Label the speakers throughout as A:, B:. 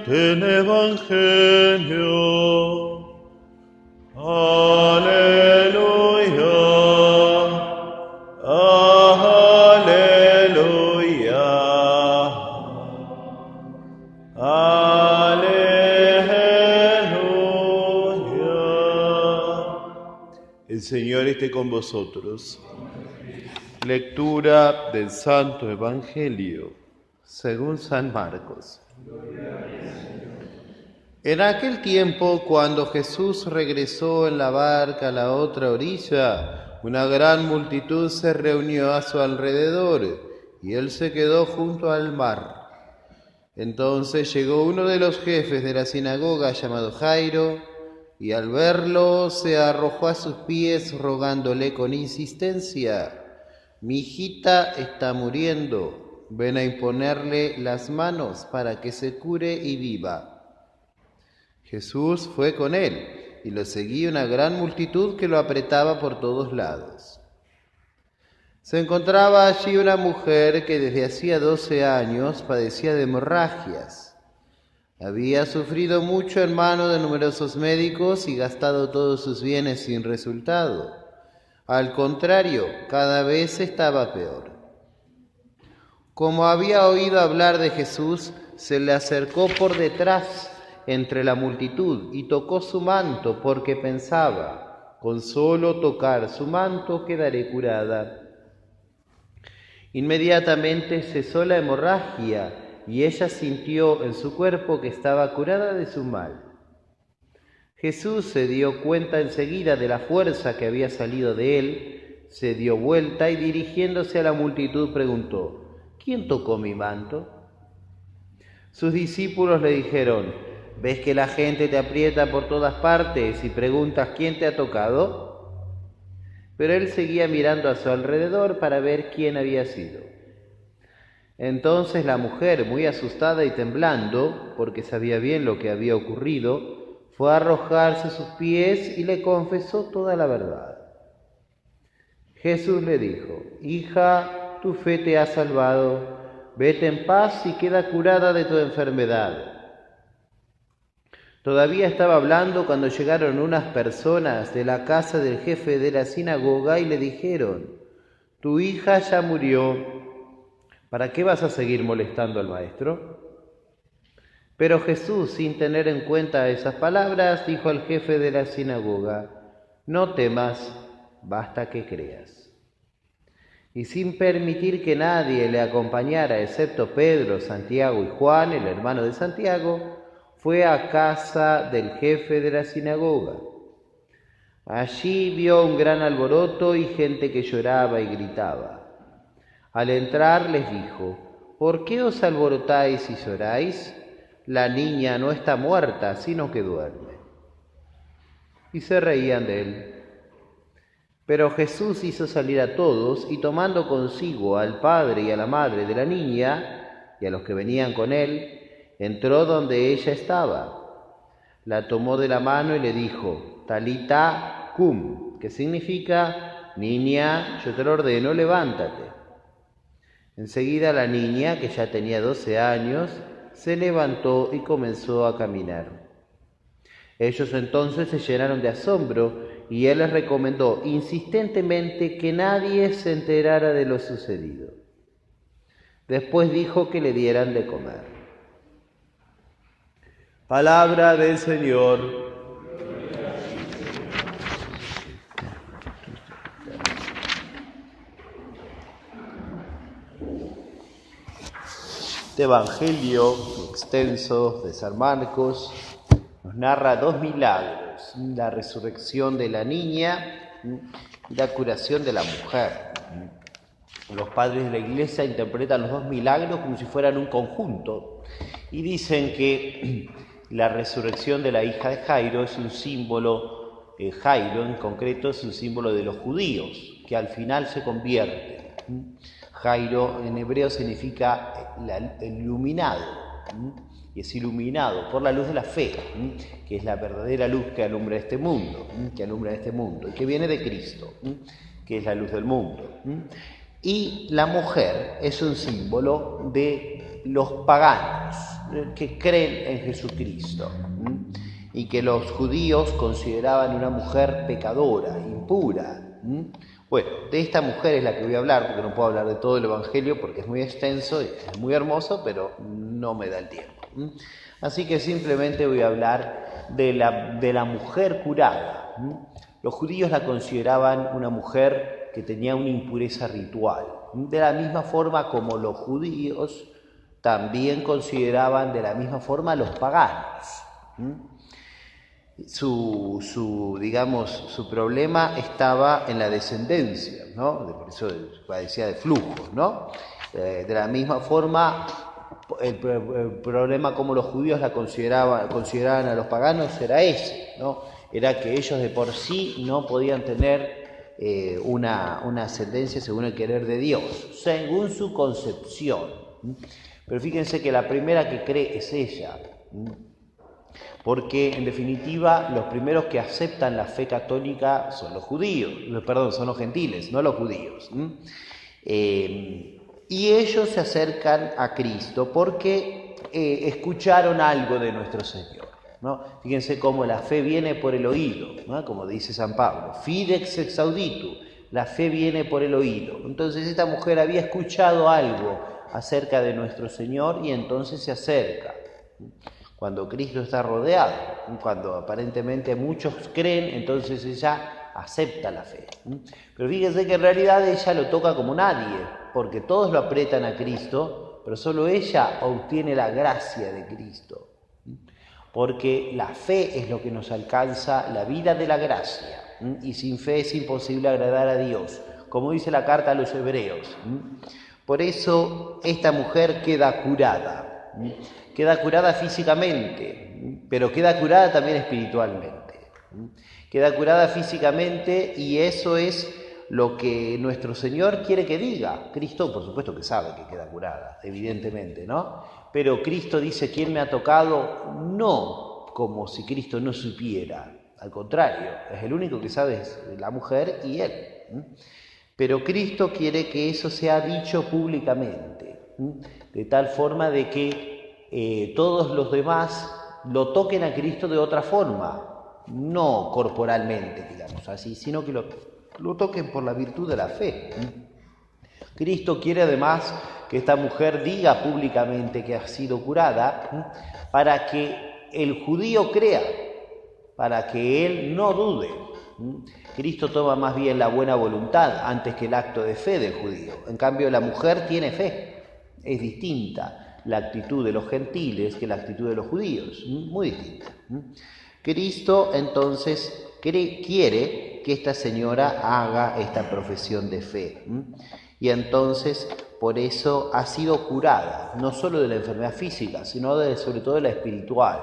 A: del Evangelio. Aleluya, aleluya, aleluya. El Señor esté con vosotros. Lectura del Santo Evangelio según San Marcos. En aquel tiempo, cuando Jesús regresó en la barca a la otra orilla, una gran multitud se reunió a su alrededor, y él se quedó junto al mar. Entonces llegó uno de los jefes de la sinagoga llamado Jairo, y al verlo se arrojó a sus pies rogándole con insistencia: «Mi hijita está muriendo, ven a imponerle las manos para que se cure y viva». Jesús fue con él, y lo seguía una gran multitud que lo apretaba por todos lados. Se encontraba allí una mujer que desde hacía 12 años padecía de hemorragias. Había sufrido mucho en manos de numerosos médicos y gastado todos sus bienes sin resultado. Al contrario, cada vez estaba peor. Como había oído hablar de Jesús, se le acercó por detrás entre la multitud y tocó su manto, porque pensaba: con solo tocar su manto quedaré curada. Inmediatamente cesó la hemorragia y ella sintió en su cuerpo que estaba curada de su mal. Jesús se dio cuenta enseguida de la fuerza que había salido de él, se dio vuelta y dirigiéndose a la multitud preguntó: ¿quién tocó mi manto? Sus discípulos le dijeron: ¿ves que la gente te aprieta por todas partes y preguntas quién te ha tocado? Pero él seguía mirando a su alrededor para ver quién había sido. Entonces la mujer, muy asustada y temblando, porque sabía bien lo que había ocurrido, fue a arrojarse a sus pies y le confesó toda la verdad. Jesús le dijo: «Hija, tu fe te ha salvado. Vete en paz y queda curada de tu enfermedad». Todavía estaba hablando cuando llegaron unas personas de la casa del jefe de la sinagoga y le dijeron: «Tu hija ya murió. ¿Para qué vas a seguir molestando al maestro?». Pero Jesús, sin tener en cuenta esas palabras, dijo al jefe de la sinagoga: «No temas, basta que creas». Y sin permitir que nadie le acompañara, excepto Pedro, Santiago y Juan, el hermano de Santiago, fue a casa del jefe de la sinagoga. Allí vio un gran alboroto y gente que lloraba y gritaba. Al entrar les dijo: «¿Por qué os alborotáis y lloráis? La niña no está muerta, sino que duerme». Y se reían de él. Pero Jesús hizo salir a todos y, tomando consigo al padre y a la madre de la niña y a los que venían con él, entró donde ella estaba. La tomó de la mano y le dijo: «Talita cum», que significa: «Niña, yo te lo ordeno, levántate». Enseguida la niña, que ya tenía 12 años, se levantó y comenzó a caminar. Ellos entonces se llenaron de asombro y él les recomendó insistentemente que nadie se enterara de lo sucedido. Después dijo que le dieran de comer. Palabra del Señor. Este Evangelio extenso de San Marcos nos narra 2 milagros: la resurrección de la niña y la curación de la mujer. Los padres de la Iglesia interpretan los 2 milagros como si fueran un conjunto y dicen que la resurrección de la hija de Jairo es un símbolo, Jairo en concreto es un símbolo de los judíos, que al final se convierte. Jairo en hebreo significa el iluminado, y es iluminado por la luz de la fe, que es la verdadera luz que alumbra este mundo, y que viene de Cristo, que es la luz del mundo. Y la mujer es un símbolo de los paganos, que creen en Jesucristo, y que los judíos consideraban una mujer pecadora, impura. Bueno, de esta mujer es la que voy a hablar, porque no puedo hablar de todo el Evangelio porque es muy extenso y es muy hermoso, pero no me da el tiempo. Así que simplemente voy a hablar de la mujer curada. Los judíos la consideraban una mujer que tenía una impureza ritual, de la misma forma como los judíos también consideraban de la misma forma a los paganos. Su problema estaba en la descendencia, ¿no? Por eso padecía de flujos, ¿no? De la misma forma, el problema como los judíos la consideraban a los paganos era ese, ¿no? Era que ellos de por sí no podían tener una ascendencia según el querer de Dios, según su concepción. Pero fíjense que la primera que cree es ella, porque en definitiva los primeros que aceptan la fe católica son los judíos, son los gentiles, no los judíos. Y ellos se acercan a Cristo porque escucharon algo de nuestro Señor, ¿no? Fíjense cómo la fe viene por el oído, ¿no? Como dice San Pablo, fidex ex auditu, la fe viene por el oído. Entonces esta mujer había escuchado algo acerca de nuestro Señor y entonces se acerca. Cuando Cristo está rodeado, cuando aparentemente muchos creen, entonces ella acepta la fe. Pero fíjense que en realidad ella lo toca como nadie, porque todos lo aprietan a Cristo, pero solo ella obtiene la gracia de Cristo. Porque la fe es lo que nos alcanza la vida de la gracia, y sin fe es imposible agradar a Dios, como dice la carta a los hebreos. Por eso esta mujer queda curada. Queda curada físicamente, pero queda curada también espiritualmente. Queda curada físicamente y eso es lo que nuestro Señor quiere que diga. Cristo, por supuesto que sabe que queda curada, evidentemente, ¿no? Pero Cristo dice, ¿quién me ha tocado? No como si Cristo no supiera. Al contrario, es el único que sabe es la mujer y él. Pero Cristo quiere que eso sea dicho públicamente, de tal forma de que todos los demás lo toquen a Cristo de otra forma, no corporalmente, digamos así, sino que lo toquen por la virtud de la fe. Cristo quiere además que esta mujer diga públicamente que ha sido curada para que el judío crea, para que él no dude. Cristo toma más bien la buena voluntad antes que el acto de fe del judío. En cambio, la mujer tiene fe. Es distinta la actitud de los gentiles que la actitud de los judíos. Muy distinta. Cristo, entonces, quiere que esta señora haga esta profesión de fe. Y entonces, por eso ha sido curada, no solo de la enfermedad física, sino sobre todo de la espiritual,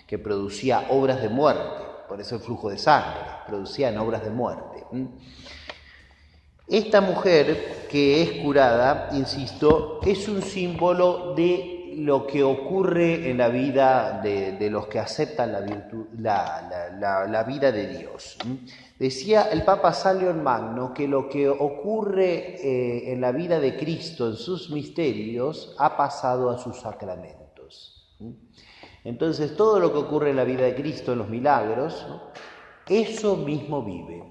A: que producía obras de muerte. Por eso el flujo de sangre, producían obras de muerte. Esta mujer que es curada, insisto, es un símbolo de lo que ocurre en la vida de los que aceptan la virtud, la vida de Dios. Decía el Papa Salion Magno que lo que ocurre en la vida de Cristo, en sus misterios, ha pasado a sus sacramentos. Entonces, todo lo que ocurre en la vida de Cristo, en los milagros, eso mismo vive.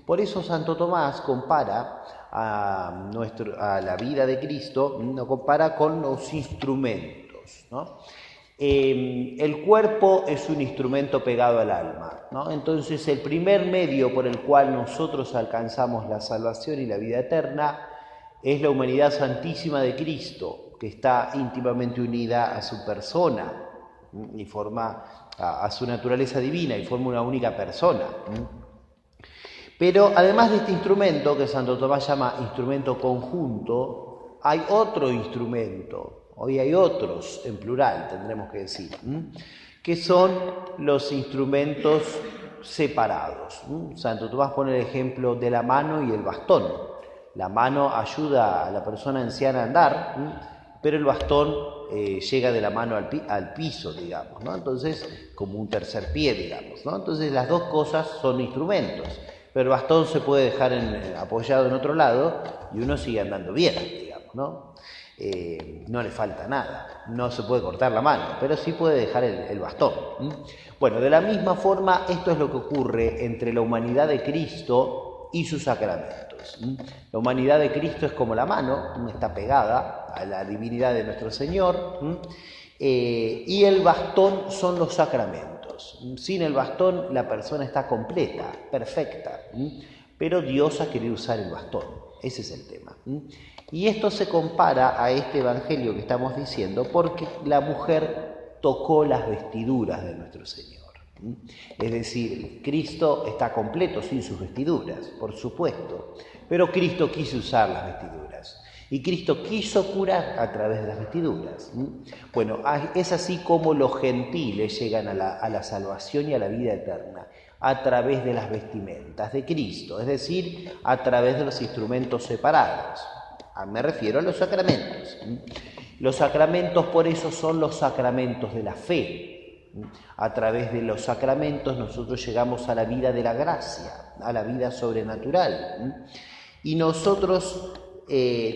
A: Por eso Santo Tomás compara a la vida de Cristo, lo compara con los instrumentos, ¿no? El cuerpo es un instrumento pegado al alma, ¿no? Entonces, el primer medio por el cual nosotros alcanzamos la salvación y la vida eterna es la humanidad santísima de Cristo, que está íntimamente unida a su persona y forma a su naturaleza divina y forma una única persona. Pero además de este instrumento que Santo Tomás llama instrumento conjunto, hay otro instrumento, hoy hay otros en plural tendremos que decir, que son los instrumentos separados. Santo Tomás pone el ejemplo de la mano y el bastón. La mano ayuda a la persona anciana a andar, pero el bastón llega de la mano al piso, digamos, ¿no? Entonces, como un tercer pie, digamos, ¿no? Entonces, las dos cosas son instrumentos, pero el bastón se puede dejar apoyado en otro lado y uno sigue andando bien, digamos, ¿no? no le falta nada, no se puede cortar la mano, pero sí puede dejar el bastón. Bueno, de la misma forma, esto es lo que ocurre entre la humanidad de Cristo y sus sacramentos. La humanidad de Cristo es como la mano, está pegada a la divinidad de nuestro Señor, y el bastón son los sacramentos. Sin el bastón la persona está completa, perfecta, pero Dios ha querido usar el bastón, ese es el tema. Y esto se compara a este evangelio que estamos diciendo porque la mujer tocó las vestiduras de nuestro Señor. Es decir, Cristo está completo sin sus vestiduras, por supuesto, pero Cristo quiso usar las vestiduras y Cristo quiso curar a través de las vestiduras. Bueno, es así como los gentiles llegan a la salvación y a la vida eterna, a través de las vestimentas de Cristo, es decir, a través de los instrumentos separados. Me refiero a los sacramentos. Los sacramentos, por eso, son los sacramentos de la fe. A través de los sacramentos nosotros llegamos a la vida de la gracia, a la vida sobrenatural. Y nosotros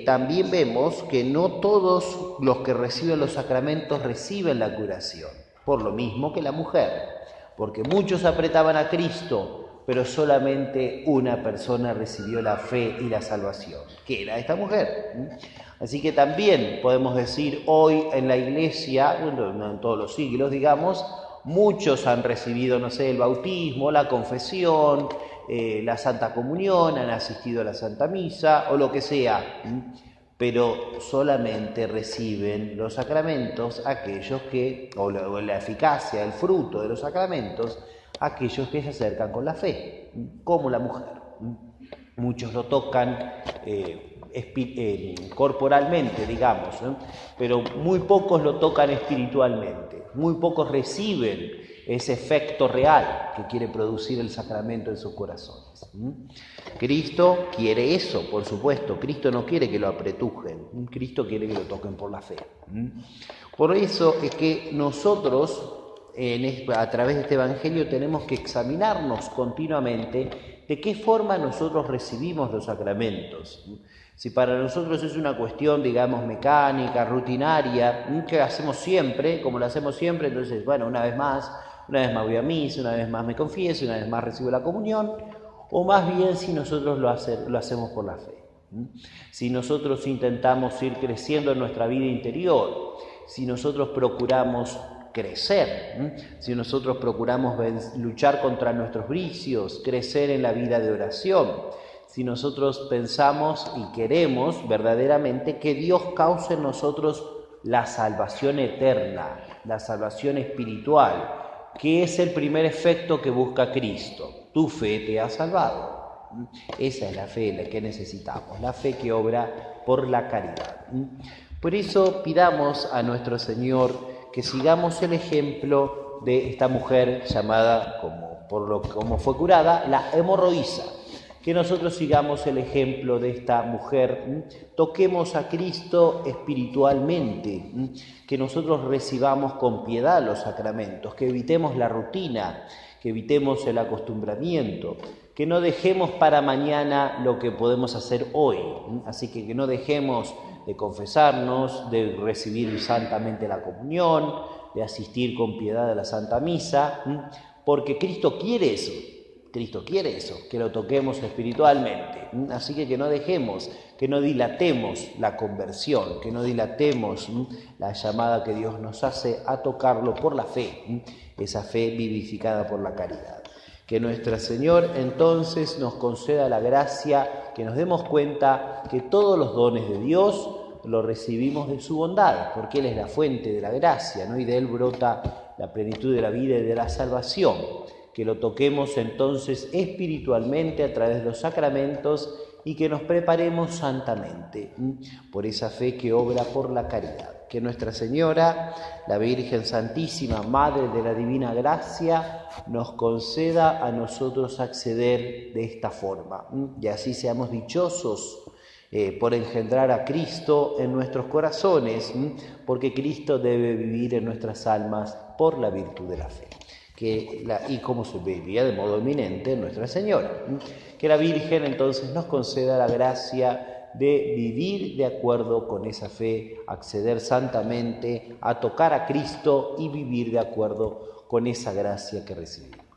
A: también vemos que no todos los que reciben los sacramentos reciben la curación, por lo mismo que la mujer, porque muchos apretaban a Cristo, pero solamente una persona recibió la fe y la salvación, que era esta mujer. Así que también podemos decir hoy en la iglesia, bueno, no en todos los siglos, digamos, muchos han recibido, no sé, el bautismo, la confesión, la Santa Comunión, han asistido a la Santa Misa o lo que sea, pero solamente reciben los sacramentos aquellos que, o la eficacia, el fruto de los sacramentos, aquellos que se acercan con la fe, como la mujer. Muchos lo tocan corporalmente, digamos, pero muy pocos lo tocan espiritualmente, muy pocos reciben ese efecto real que quiere producir el sacramento en sus corazones. Cristo quiere eso, por supuesto. Cristo no quiere que lo apretujen, Cristo quiere que lo toquen por la fe. Por eso es que nosotros, a través de este evangelio, tenemos que examinarnos continuamente de qué forma nosotros recibimos los sacramentos. Si para nosotros es una cuestión, digamos, mecánica, rutinaria, que hacemos siempre, como lo hacemos siempre, entonces, bueno, una vez más voy a misa, una vez más me confieso, una vez más recibo la comunión, o más bien si nosotros lo hacemos por la fe. Si nosotros intentamos ir creciendo en nuestra vida interior, si nosotros procuramos crecer, si nosotros procuramos luchar contra nuestros vicios, crecer en la vida de oración, si nosotros pensamos y queremos verdaderamente que Dios cause en nosotros la salvación eterna, la salvación espiritual, que es el primer efecto que busca Cristo. Tu fe te ha salvado. Esa es la fe la que necesitamos, la fe que obra por la caridad. Por eso pidamos a nuestro Señor que sigamos el ejemplo de esta mujer llamada, como fue curada, la hemorroísa. Que nosotros sigamos el ejemplo de esta mujer, toquemos a Cristo espiritualmente, que nosotros recibamos con piedad los sacramentos, que evitemos la rutina, que evitemos el acostumbramiento, que no dejemos para mañana lo que podemos hacer hoy. Así que no dejemos de confesarnos, de recibir santamente la comunión, de asistir con piedad a la Santa Misa, porque Cristo quiere eso. Cristo quiere eso, que lo toquemos espiritualmente. Así que no dejemos, que no dilatemos la conversión, que no dilatemos la llamada que Dios nos hace a tocarlo por la fe, esa fe vivificada por la caridad. Que nuestro Señor entonces nos conceda la gracia, que nos demos cuenta que todos los dones de Dios los recibimos de su bondad, porque Él es la fuente de la gracia, ¿no? Y de Él brota la plenitud de la vida y de la salvación. Que lo toquemos entonces espiritualmente a través de los sacramentos y que nos preparemos santamente por esa fe que obra por la caridad. Que Nuestra Señora, la Virgen Santísima, Madre de la Divina Gracia, nos conceda a nosotros acceder de esta forma y así seamos dichosos por engendrar a Cristo en nuestros corazones, porque Cristo debe vivir en nuestras almas por la virtud de la fe. Y como se vivía de modo eminente en Nuestra Señora. Que la Virgen entonces nos conceda la gracia de vivir de acuerdo con esa fe, acceder santamente a tocar a Cristo y vivir de acuerdo con esa gracia que recibimos.